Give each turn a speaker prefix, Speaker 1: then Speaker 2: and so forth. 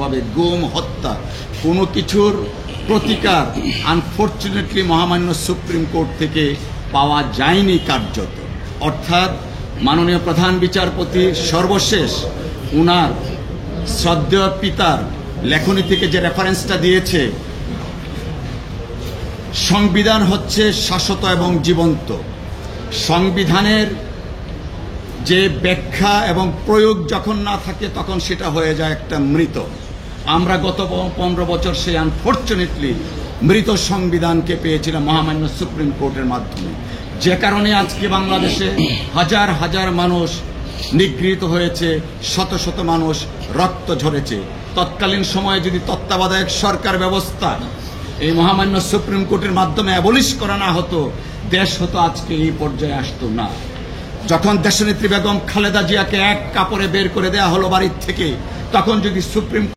Speaker 1: ভাবে গুম হত্যা কোনো কিছুর প্রতিকার আনফরচুনেটলি মহামান্য সুপ্রিম কোর্ট থেকে পাওয়া যায়নি কার্যত। অর্থাৎ মাননীয় প্রধান বিচারপতি সর্বশেষ উনার শ্রদ্ধেয় পিতার লেখনী থেকে যে রেফারেন্সটা দিয়েছে, সংবিধান হচ্ছে শাশ্বত এবং জীবন্ত। সংবিধানের যে ব্যাখ্যা এবং প্রয়োগ যখন না থাকে তখন সেটা হয়ে যায় একটা মৃত। আমরা গত 15 বছর সেই আনফরচুনেটলি মৃত সংবিধানকে পেয়েছিলাম মহামান্য সুপ্রিম কোর্টের মাধ্যমে, যে কারণে আজকে বাংলাদেশে হাজার হাজার মানুষ নিগৃহীত হয়েছে, শত শত মানুষ রক্ত ঝরেছে। তৎকালীন সময়ে যদি তত্ত্বাবধায়ক সরকার ব্যবস্থা এই মহামান্য সুপ্রিম কোর্টের মাধ্যমে অ্যাবলিশ করা না হতো, দেশ হতো আজকে এই পর্যায়ে আসতো না। যখন দেশনেত্রী বেগম খালেদা জিয়াকে এক কাপড়ে বের করে দেয়া হলো বাড়ির থেকে, তখন যদি সুপ্রিম